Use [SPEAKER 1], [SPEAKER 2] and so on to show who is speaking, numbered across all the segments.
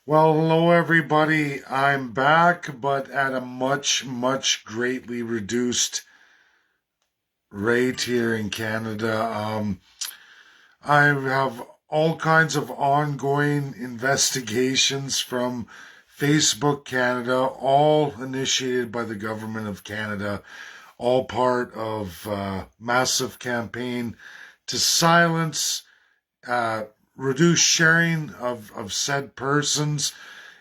[SPEAKER 1] Well, hello everybody. I'm back, but at a much greatly reduced rate here in Canada. I have all kinds of ongoing investigations from Facebook Canada, all initiated by the government of Canada, all part of a massive campaign to silence, uh, reduce sharing of said persons.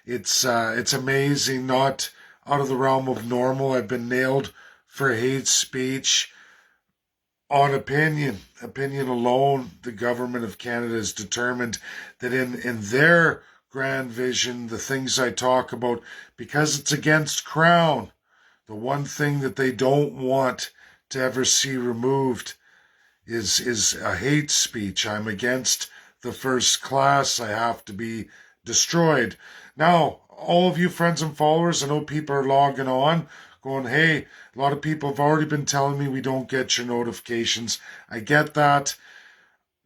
[SPEAKER 1] It's amazing, not out of the realm of normal. I've been nailed for hate speech on opinion alone. The government of Canada is determined that in their grand vision, the things I talk about, because it's against Crown, the one thing that they don't want to ever see removed is a hate speech. I'm against the first class. I have to be destroyed. Now, all of you friends and followers, I know people are logging on going, hey, a lot of people have already been telling me we don't get your notifications. I get that.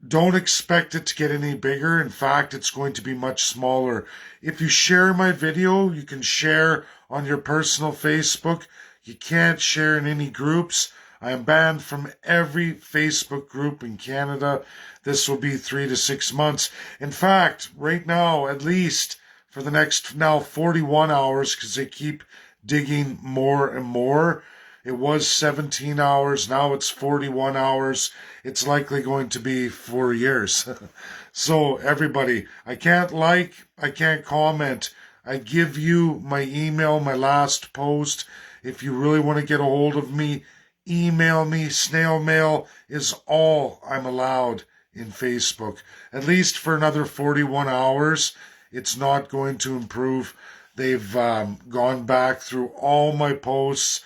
[SPEAKER 1] Don't expect it to get any bigger. In fact, it's going to be much smaller. If you share my video, you can share on your personal Facebook. You can't share in any groups. I am banned from every Facebook group in Canada. This will be 3 to 6 months. In fact, right now, at least for the next now 41 hours, because they keep digging more and more. It was 17 hours. Now it's 41 hours. It's likely going to be 4 years. So, everybody, I can't comment. I give you my email, my last post. If you really want to get a hold of me, email me. Snail mail is all I'm allowed in Facebook. At least for another 41 hours. It's not going to improve. They've gone back through all my posts.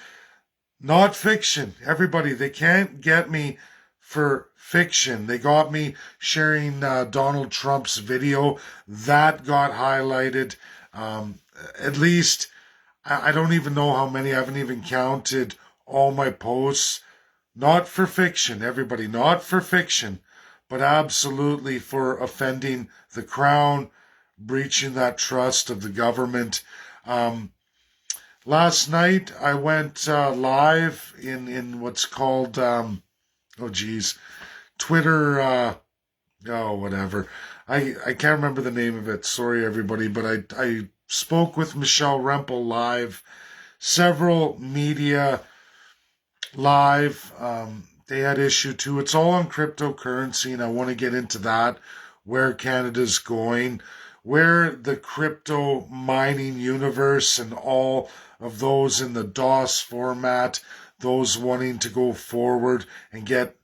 [SPEAKER 1] Not fiction. Everybody, they can't get me for fiction. They got me sharing Donald Trump's video. That got highlighted. At least, I don't even know how many. I haven't even counted all my posts. Not for fiction, everybody. Not for fiction. But absolutely for offending the crown, breaching that trust of the government. Last night I went live in what's called Twitter. Whatever. I can't remember the name of it. Sorry everybody, but I spoke with Michelle Rempel live. Several media live. They had issue too. It's all on cryptocurrency, and I want to get into that. Where Canada's going, where the crypto mining universe and all of those in the DOS format, those wanting to go forward and get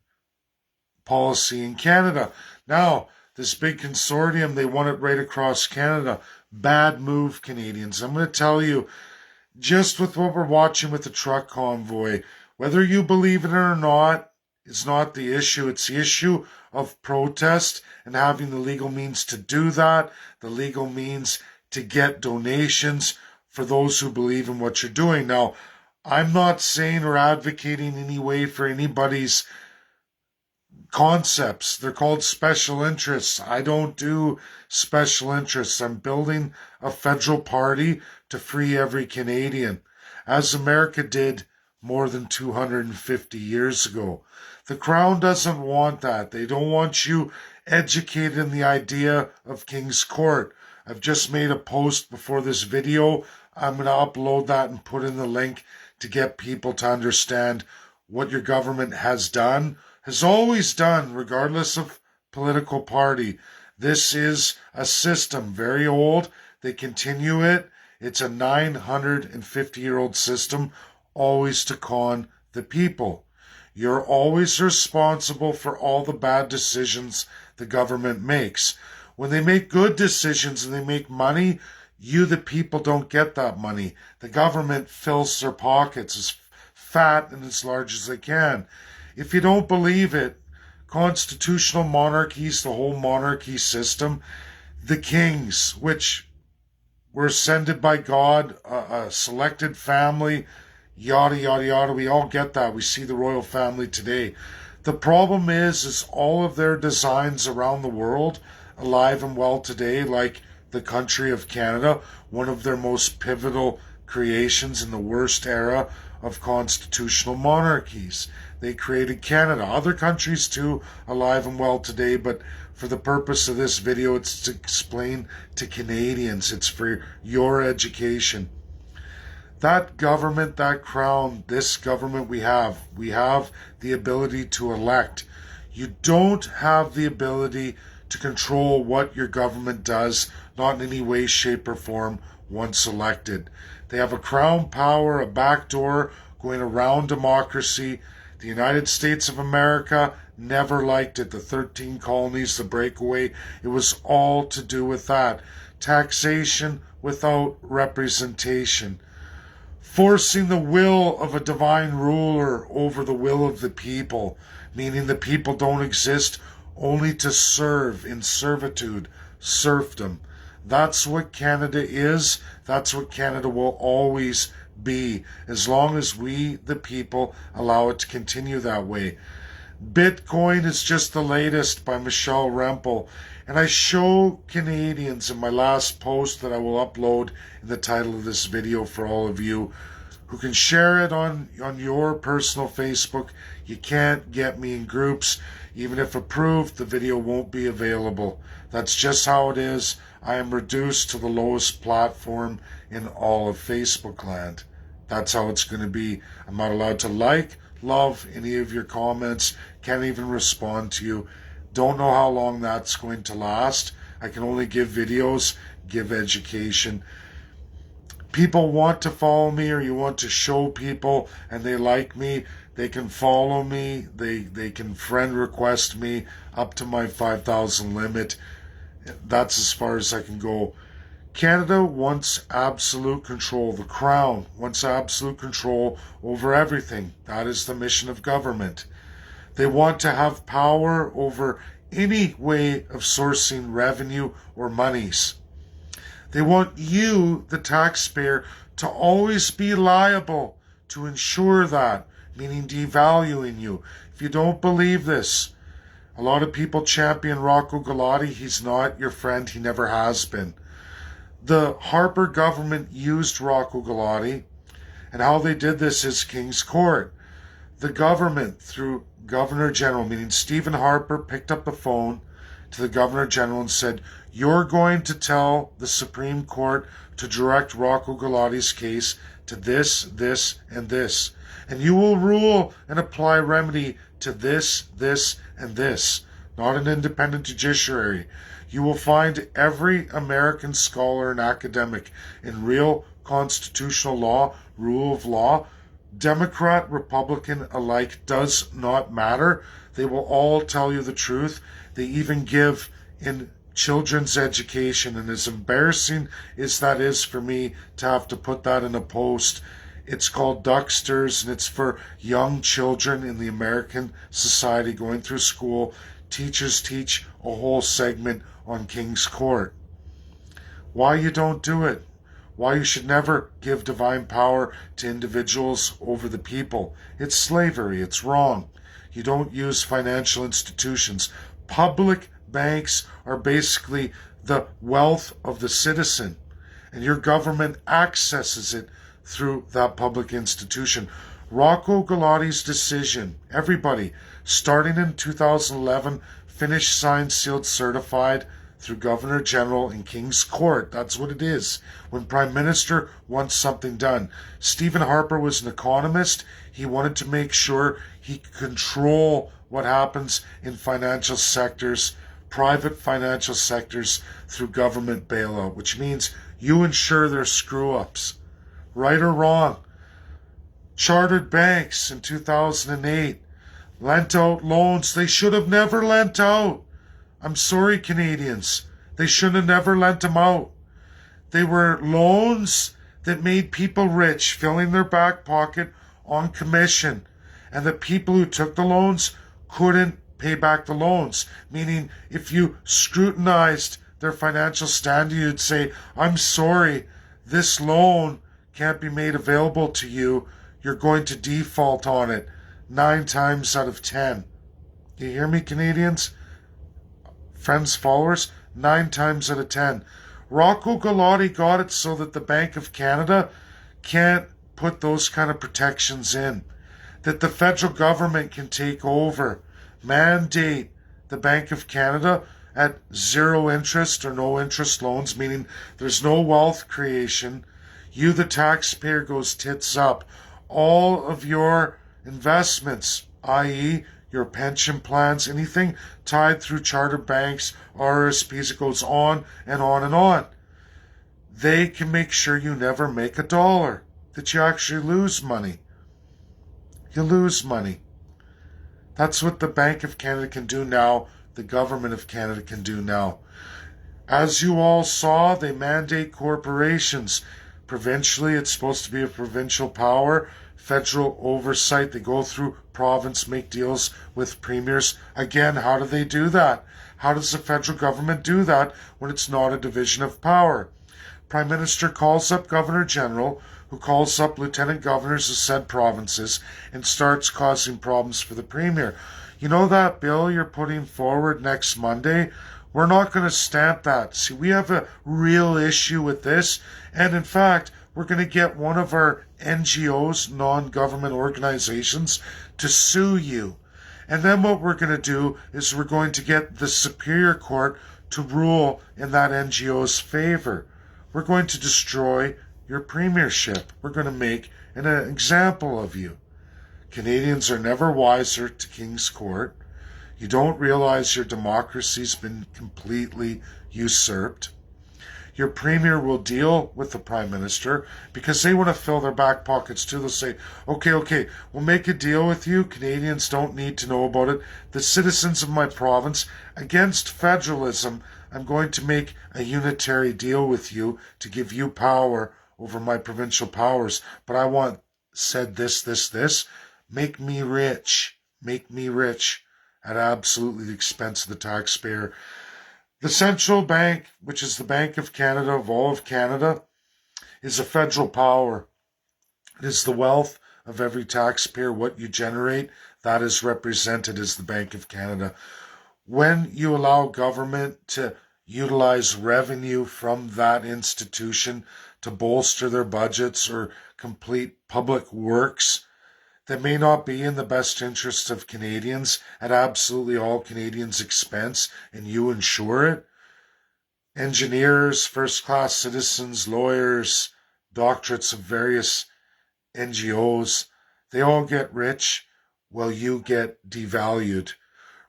[SPEAKER 1] policy in Canada. Now, this big consortium, they want it right across Canada. Bad move, Canadians. I'm going to tell you, just with what we're watching with the truck convoy, whether you believe it or not, it's not the issue. It's the issue of protest and having the legal means to do that, the legal means to get donations for those who believe in what you're doing. Now, I'm not saying or advocating any way for anybody's concepts. They're called special interests. I don't do special interests. I'm building a federal party to free every Canadian, as America did more than 250 years ago. The Crown doesn't want that. They don't want you educated in the idea of King's Court. I've just made a post before this video. I'm going to upload that and put in the link to get people to understand what your government has done, has always done, regardless of political party. This is a system, very old. They continue it. It's a 950-year-old system, always to con the people. You're always responsible for all the bad decisions the government makes. When they make good decisions and they make money, you, the people, don't get that money. The government fills their pockets as fat and as large as they can. If you don't believe it, constitutional monarchies, the whole monarchy system, the kings, which were ascended by God, a selected family, yada, yada, yada. We all get that. We see the royal family today. The problem is all of their designs around the world, alive and well today, like the country of Canada, one of their most pivotal creations in the worst era of constitutional monarchies. They created Canada. Other countries too, alive and well today, but for the purpose of this video, it's to explain to Canadians. It's for your education. That government, that crown, this government we have the ability to elect. You don't have the ability to control what your government does, not in any way, shape, or form once elected. They have a crown power, a backdoor going around democracy. The United States of America never liked it. The 13 colonies, the breakaway, it was all to do with that. Taxation without representation. Forcing the will of a divine ruler over the will of the people, meaning the people don't exist, only to serve in servitude, serfdom. That's what Canada is. That's what Canada will always be, as long as we, the people, allow it to continue that way. Bitcoin is just the latest by Michelle Rempel, and I show Canadians in my last post that I will upload in the title of this video for all of you who can share it on your personal Facebook. You can't get me in groups. Even if approved, the video won't be available. That's just how it is. I am reduced to the lowest platform in all of Facebook land. That's how it's going to be. I'm not allowed to like, love any of your comments. Can't even respond to you. Don't know how long that's going to last. I can only give videos, give education. People want to follow me, or you want to show people and they like me, they can follow me, they can friend request me up to my 5,000 limit. That's as far as I can go. Canada wants absolute control. The Crown wants absolute control over everything. That is the mission of government. They want to have power over any way of sourcing revenue or monies. They want you, the taxpayer, to always be liable to ensure that, meaning devaluing you. If you don't believe this, a lot of people champion Rocco Galati. He's not your friend. He never has been. The Harper government used Rocco Galati, and how they did this is King's Court. The government, through Governor General, meaning Stephen Harper, picked up the phone to the Governor General and said, "You're going to tell the Supreme Court to direct Rocco Galati's case to this, this, and this. And you will rule and apply remedy to this, this, and this." Not an independent judiciary. You will find every American scholar and academic in real constitutional law, rule of law, Democrat, Republican alike, does not matter. They will all tell you the truth. They even give in children's education, and as embarrassing as that is for me to have to put that in a post, it's called Ducksters, and it's for young children in the American society going through school. Teachers teach a whole segment on King's Court. Why you don't do it? Why you should never give divine power to individuals over the people? It's slavery. It's wrong. You don't use financial institutions. Public banks are basically the wealth of the citizen, and your government accesses it through that public institution. Rocco Galati's decision, everybody, starting in 2011, finished, signed, sealed, certified through Governor General in King's Court. That's what it is. When Prime Minister wants something done. Stephen Harper was an economist. He wanted to make sure he could control what happens in financial sectors, private financial sectors, through government bailout, which means you ensure their screw-ups. Right or wrong. Chartered banks in 2008 lent out loans they should have never lent out. I'm sorry, Canadians. They should have never lent them out. They were loans that made people rich, filling their back pocket on commission. And the people who took the loans couldn't pay back the loans. Meaning, if you scrutinized their financial standing, you'd say, "I'm sorry, this loan can't be made available to you. You're going to default on it 9 times out of 10. You hear me, Canadians? Friends, followers? 9 times out of 10. Rocco Galati got it so that the Bank of Canada can't put those kind of protections in, that the federal government can take over, mandate the Bank of Canada at zero interest or no interest loans, meaning there's no wealth creation. You, the taxpayer, goes tits up. All of your investments, i.e., your pension plans, anything tied through charter banks, RSPs, it goes on and on and on. They can make sure you never make a dollar, that you actually lose money. You lose money. That's what the Bank of Canada can do now, the Government of Canada can do now. As you all saw, they mandate corporations. Provincially, it's supposed to be a provincial power. Federal oversight, they go through province, make deals with premiers. Again, how do they do that? How does the federal government do that when it's not a division of power? Prime Minister calls up Governor General, who calls up Lieutenant Governors of said provinces and starts causing problems for the Premier. You know that bill you're putting forward next Monday? We're not going to stamp that. See, we have a real issue with this, and in fact, we're going to get one of our NGOs, non-government organizations, to sue you. And then what we're going to do is we're going to get the Superior Court to rule in that NGO's favor. We're going to destroy your premiership. We're going to make an example of you. Canadians are never wiser to King's Court. You don't realize your democracy's been completely usurped. Your premier will deal with the prime minister because they want to fill their back pockets too. They'll say, okay, we'll make a deal with you. Canadians don't need to know about it. The citizens of my province, against federalism, I'm going to make a unitary deal with you to give you power over my provincial powers. But I want said this. Make me rich. Make me rich at absolutely the expense of the taxpayer. The central bank, which is the Bank of Canada, of all of Canada, is a federal power. It is the wealth of every taxpayer. What you generate, that is represented as the Bank of Canada. When you allow government to utilize revenue from that institution to bolster their budgets or complete public works that may not be in the best interests of Canadians at absolutely all Canadians' expense, and you ensure it, engineers, first-class citizens, lawyers, doctorates of various NGOs, they all get rich while you get devalued.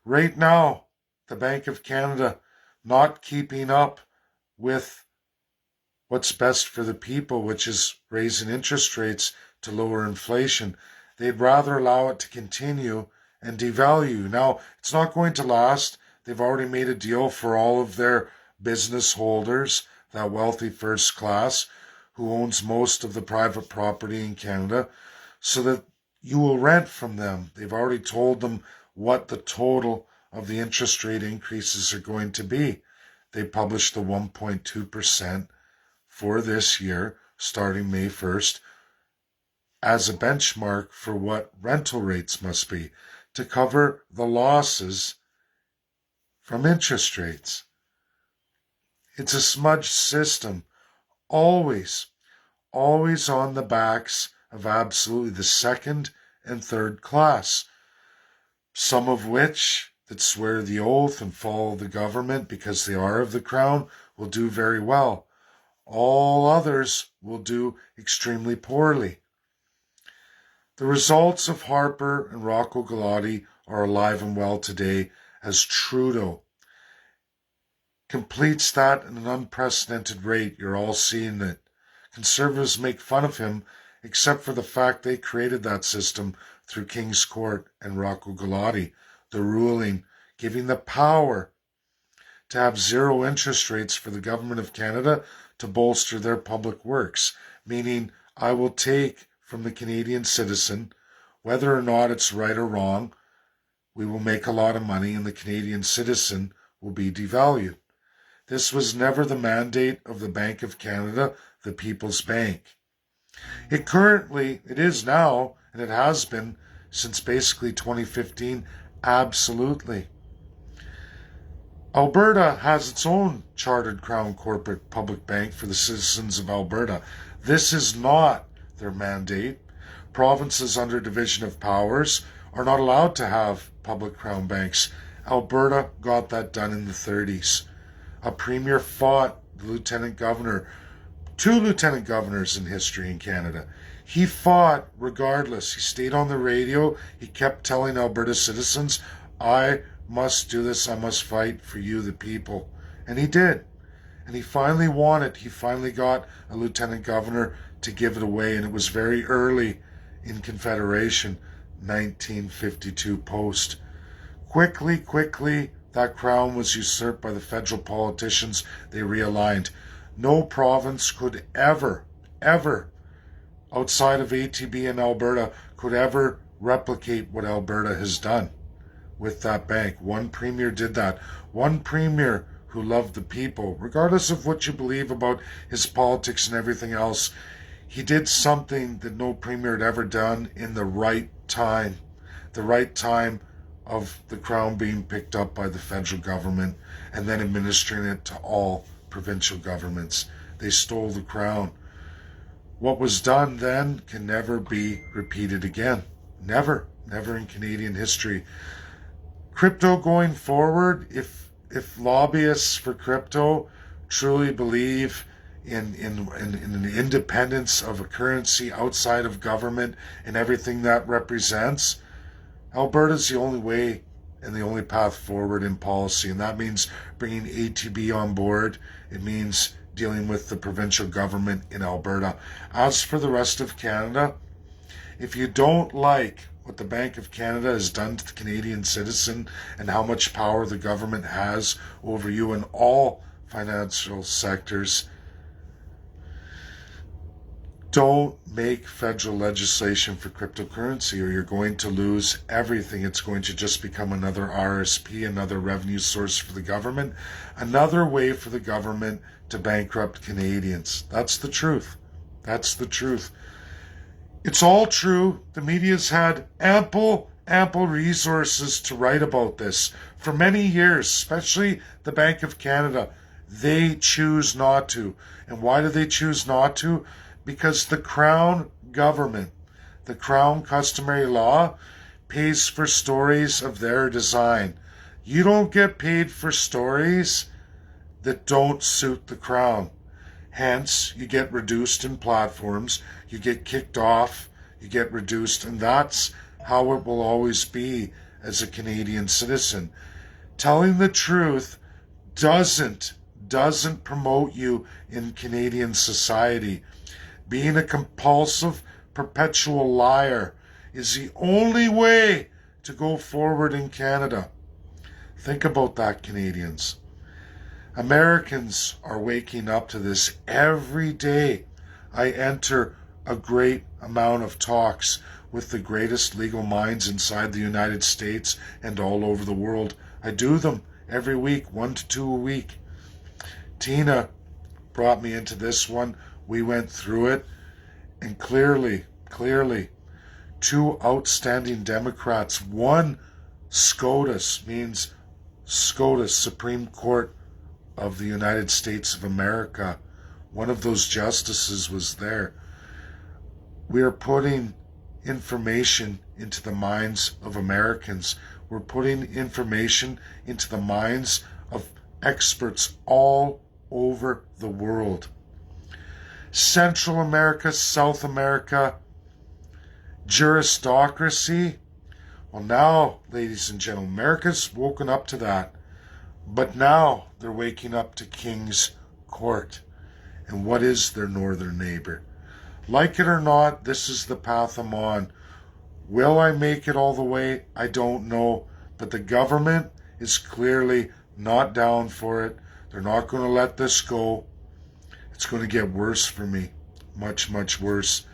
[SPEAKER 1] Right now, the Bank of Canada not keeping up with what's best for the people, which is raising interest rates to lower inflation. They'd rather allow it to continue and devalue. Now, it's not going to last. They've already made a deal for all of their business holders, that wealthy first class who owns most of the private property in Canada, so that you will rent from them. They've already told them what the total of the interest rate increases are going to be. They published the 1.2% for this year, starting May 1st, as a benchmark for what rental rates must be to cover the losses from interest rates. It's a smudged system, always on the backs of absolutely the second and third class, some of which that swear the oath and follow the government because they are of the crown will do very well. All others will do extremely poorly. The results of Harper and Rocco Galati are alive and well today as Trudeau completes that at an unprecedented rate. You're all seeing it. Conservatives make fun of him, except for the fact they created that system through King's Court and Rocco Galati, the ruling giving the power to have zero interest rates for the Government of Canada to bolster their public works, meaning I will take from the Canadian citizen, whether or not it's right or wrong, we will make a lot of money and the Canadian citizen will be devalued. This was never the mandate of the Bank of Canada, the People's Bank. It is now, and it has been since basically 2015, absolutely. Alberta has its own chartered Crown corporate public bank for the citizens of Alberta. This is not their mandate. Provinces under division of powers are not allowed to have public Crown banks. Alberta got that done in the 30s. A premier fought the lieutenant governor, two lieutenant governors in history in Canada. He fought regardless. He stayed on the radio. He kept telling Alberta citizens, I must do this. I must fight for you, the people. And he did. And he finally won it. He finally got a lieutenant governor to give it away. And it was very early in Confederation, 1952 post. Quickly, that crown was usurped by the federal politicians. They realigned. No province could ever, outside of ATB and Alberta, could ever replicate what Alberta has done with that bank. One premier did that. One premier who loved the people, regardless of what you believe about his politics and everything else. He did something that no premier had ever done in the right time. The right time of the crown being picked up by the federal government and then administering it to all provincial governments. They stole the crown. What was done then can never be repeated again. Never in Canadian history. Crypto going forward, if lobbyists for crypto truly believe in the independence of a currency outside of government and everything that represents, Alberta's the only way and the only path forward in policy, and that means bringing ATB on board. It means dealing with the provincial government in Alberta. As for the rest of Canada, if you don't like what the Bank of Canada has done to the Canadian citizen and how much power the government has over you in all financial sectors, don't make federal legislation for cryptocurrency or you're going to lose everything. It's going to just become another RSP, another revenue source for the government, another way for the government to bankrupt Canadians. That's the truth. That's the truth. It's all true. The media's had ample resources to write about this for many years, especially the Bank of Canada. They choose not to. And why do they choose not to? Because the Crown government, the Crown customary law, pays for stories of their design. You don't get paid for stories that don't suit the Crown. Hence, you get reduced in platforms, you get kicked off, you get reduced, and that's how it will always be as a Canadian citizen. Telling the truth doesn't promote you in Canadian society. Being a compulsive, perpetual liar is the only way to go forward in Canada. Think about that, Canadians. Americans are waking up to this every day. I enter a great amount of talks with the greatest legal minds inside the United States and all over the world. I do them every week, 1 to 2 a week. Tina brought me into this one. We went through it, and clearly, two outstanding Democrats. One, SCOTUS, means SCOTUS, Supreme Court of the United States of America. One of those justices was there. We are putting information into the minds of Americans. We're putting information into the minds of experts all over the world. Central America, South America, juristocracy. Well, now, ladies and gentlemen, America's woken up to that. But now they're waking up to King's Court. And what is their northern neighbor? Like it or not, this is the path I'm on. Will I make it all the way? I don't know. But the government is clearly not down for it. They're not going to let this go. It's going to get worse for me. Much worse.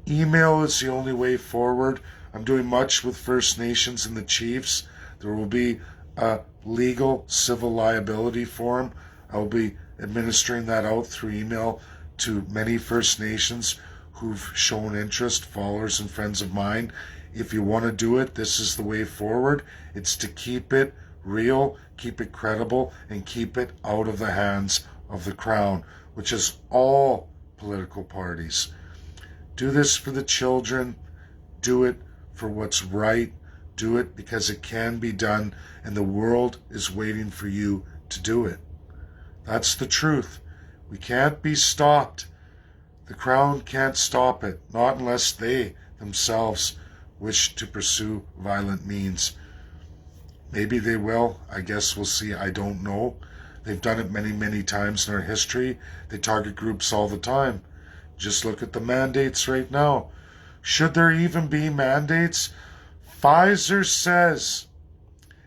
[SPEAKER 1] Email is the only way forward. I'm doing much with First Nations and the Chiefs. There will be a legal civil liability form. I'll be administering that out through email to many First Nations who've shown interest, followers and friends of mine. If you want to do it, this is the way forward. It's to keep it real, keep it credible, and keep it out of the hands of the crown, which is all political parties. Do this for the children. Do it for what's right. Do it because it can be done, and the world is waiting for you to do it. That's the truth. We can't be stopped. The crown can't stop it, not unless they themselves wish to pursue violent means. Maybe they will. I guess we'll see. I don't know. They've done it many, many times in our history. They target groups all the time. Just look at the mandates right now. Should there even be mandates? Pfizer says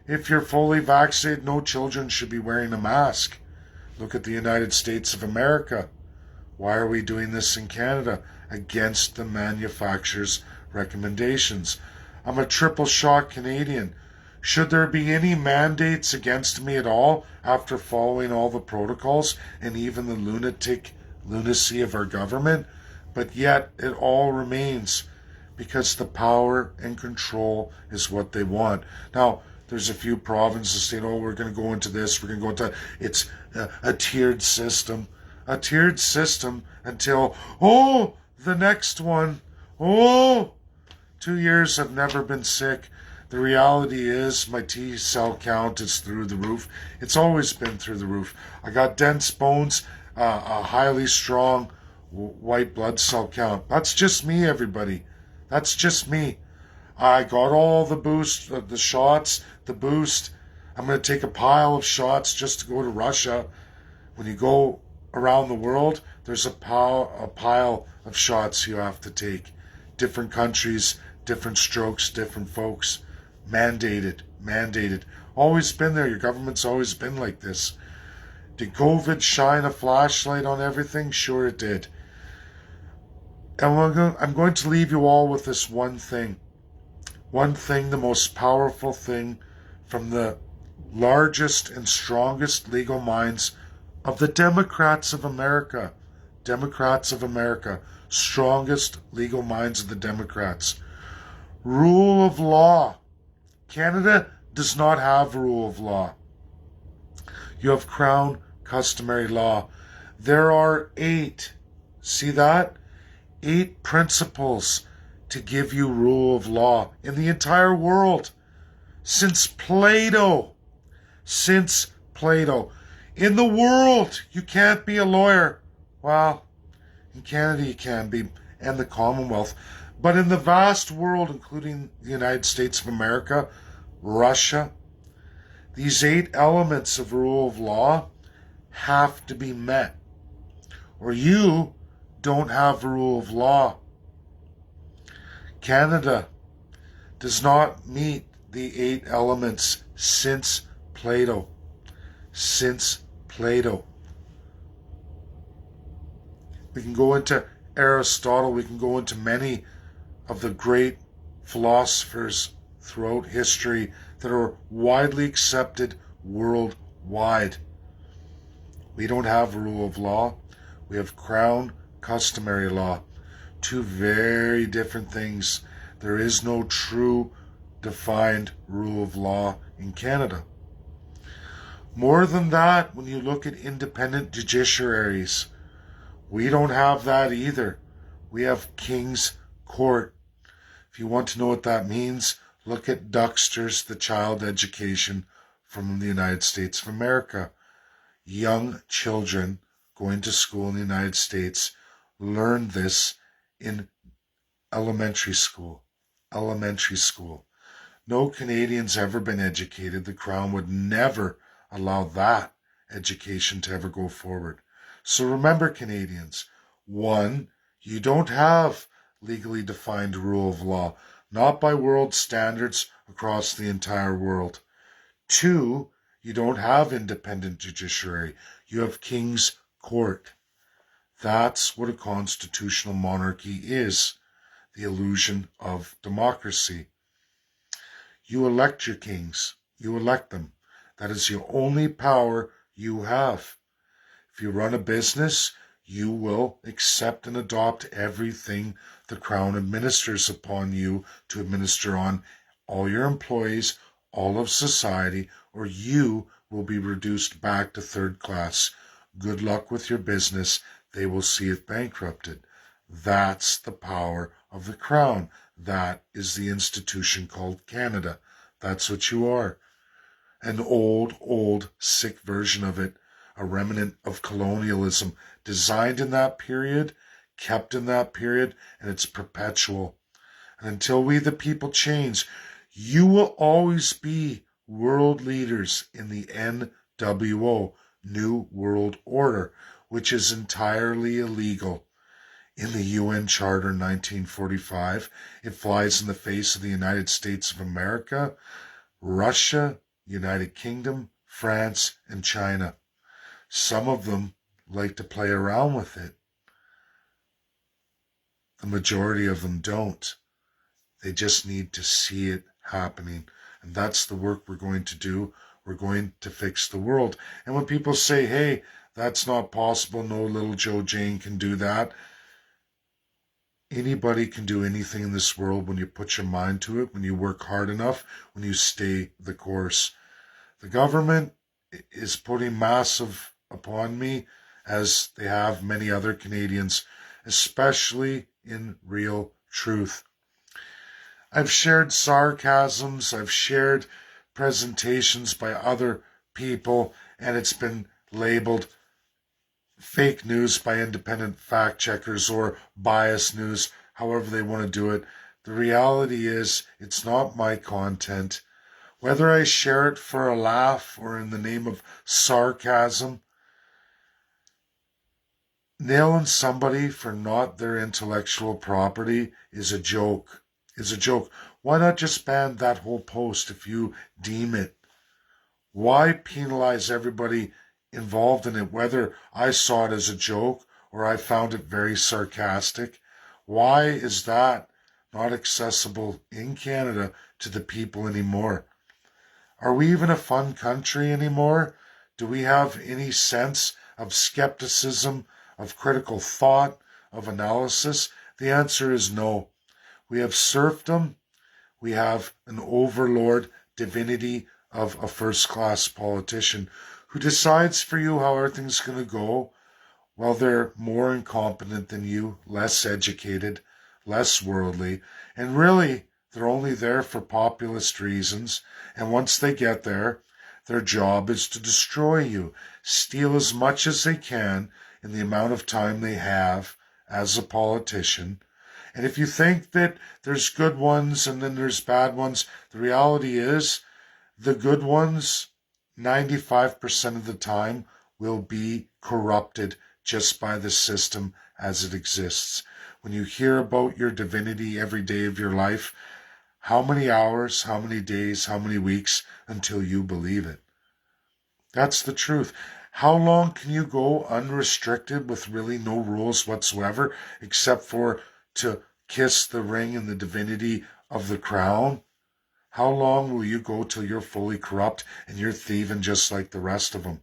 [SPEAKER 1] if you're fully vaccinated, no children should be wearing a mask. Look at the United States of America. Why are we doing this in Canada? Against the manufacturer's recommendations. I'm a triple shot Canadian. Should there be any mandates against me at all after following all the protocols and even the lunacy of our government? But yet it all remains because the power and control is what they want. Now, there's a few provinces saying, oh, we're going to go into this, we're going to go into... It's a tiered system. A tiered system until, oh, the next one. Oh, 2 years I've never been sick. The reality is my T cell count is through the roof. It's always been through the roof. I got dense bones, a highly strong white blood cell count. That's just me, everybody. That's just me. I got all the boost, the shots, the boost. I'm going to take a pile of shots just to go to Russia. When you go around the world, there's a pile of shots you have to take. Different countries, different strokes, different folks. Mandated. Always been there. Your government's always been like this. Did COVID shine a flashlight on everything? Sure it did. And I'm going to leave you all with this one thing. One thing, the most powerful thing from the largest and strongest legal minds of the Democrats of America. Democrats of America. Strongest legal minds of the Democrats. Rule of law. Canada does not have rule of law. You have crown customary law. There are 8. See that? 8 principles to give you rule of law in the entire world. Since Plato. In the world, you can't be a lawyer. Well, in Canada you can be, and the Commonwealth. But in the vast world, including the United States of America, Russia, these 8 elements of rule of law have to be met. Or you don't have rule of law. Canada does not meet the 8 elements since Plato. We can go into Aristotle, we can go into many of the great philosophers throughout history that are widely accepted worldwide. We don't have rule of law. We have crown customary law. 2 very different things. There is no true defined rule of law in Canada. More than that, when you look at independent judiciaries, we don't have that either. We have King's Court. If you want to know what that means, look at Duxter's The Child Education from the United States of America. Young children going to school in the United States learn this in elementary school. No Canadian's ever been educated. The Crown would never allow that education to ever go forward. So remember, Canadians, 1, you don't have legally defined rule of law, not by world standards across the entire world. 2, you don't have independent judiciary. You have King's Court. That's what a constitutional monarchy is, the illusion of democracy. You elect your kings. You elect them. That is the only power you have. If you run a business, you will accept and adopt everything the Crown administers upon you to administer on all your employees, all of society, or you will be reduced back to third class. Good luck with your business. They will see it bankrupted. That's the power of the crown. That is the institution called Canada. That's what you are. An old, sick version of it, a remnant of colonialism, designed in that period, kept in that period, and it's perpetual. And until we, the people, change, you will always be world leaders in the NWO, New World Order, which is entirely illegal. In the UN Charter 1945, it flies in the face of the United States of America, Russia, United Kingdom, France, and China. Some of them like to play around with it. The majority of them don't. They just need to see it happening. And that's the work we're going to do. We're going to fix the world. And when people say, hey, that's not possible, no little Joe Jane can do that. Anybody can do anything in this world when you put your mind to it, when you work hard enough, when you stay the course. The government is putting massive upon me, as they have many other Canadians, especially in real truth. I've shared sarcasms, I've shared presentations by other people, and it's been labeled fake news by independent fact checkers or biased news, however they want to do it. The reality is, it's not my content. Whether I share it for a laugh or in the name of sarcasm, nailing somebody for not their intellectual property is a joke. Why not just ban that whole post if you deem it? Why penalize everybody involved in it, whether I saw it as a joke or I found it very sarcastic? Why is that not accessible in Canada to the people anymore? Are we even a fun country anymore? Do we have any sense of skepticism, of critical thought, of analysis? The answer is no. We have serfdom. We have an overlord divinity of a first-class politician who decides for you how everything's going to go, while they're more incompetent than you, less educated, less worldly, and really they're only there for populist reasons. And once they get there, their job is to destroy you, steal as much as they can in the amount of time they have as a politician. And if you think that there's good ones and then there's bad ones, the reality is the good ones, 95% of the time, will be corrupted just by the system as it exists. When you hear about your divinity every day of your life, how many hours, how many days, how many weeks until you believe it? That's the truth. How long can you go unrestricted with really no rules whatsoever, except for to kiss the ring and the divinity of the crown? How long will you go till you're fully corrupt and you're thieving just like the rest of them?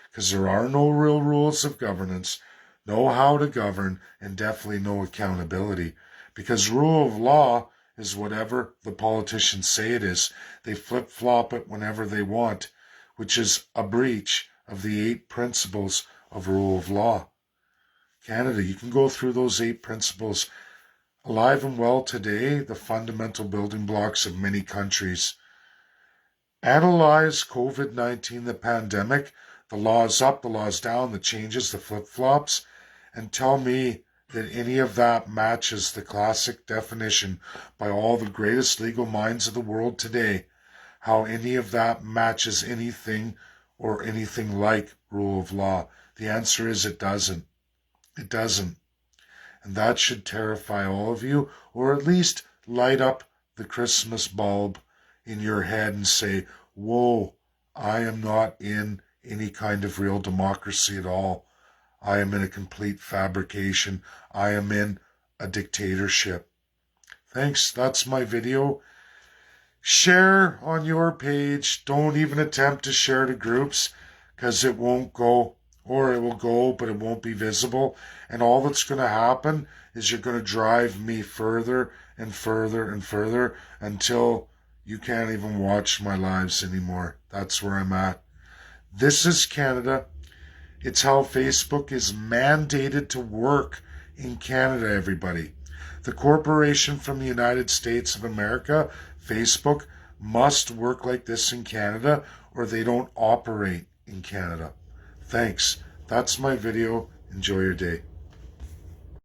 [SPEAKER 1] Because there are no real rules of governance, no how to govern, and definitely no accountability. Because rule of law is whatever the politicians say it is. They flip-flop it whenever they want, which is a breach of the 8 principles of rule of law. Canada, you can go through those 8 principles alive and well today, the fundamental building blocks of many countries. Analyze COVID-19, the pandemic, the laws up, the laws down, the changes, the flip-flops, and tell me that any of that matches the classic definition by all the greatest legal minds of the world today, how any of that matches anything or anything like rule of law. The answer is it doesn't. It doesn't. And that should terrify all of you, or at least light up the Christmas bulb in your head and say, whoa, I am not in any kind of real democracy at all. I am in a complete fabrication. I am in a dictatorship. Thanks, that's my video. Share on your page. Don't even attempt to share to groups, because it won't go, or it will go, but it won't be visible. And all that's going to happen is you're going to drive me further and further and further until you can't even watch my lives anymore. That's where I'm at. This is Canada. It's how Facebook is mandated to work in Canada, everybody. The corporation from the United States of America, Facebook, must work like this in Canada or they don't operate in Canada. Thanks. That's my video. Enjoy your day.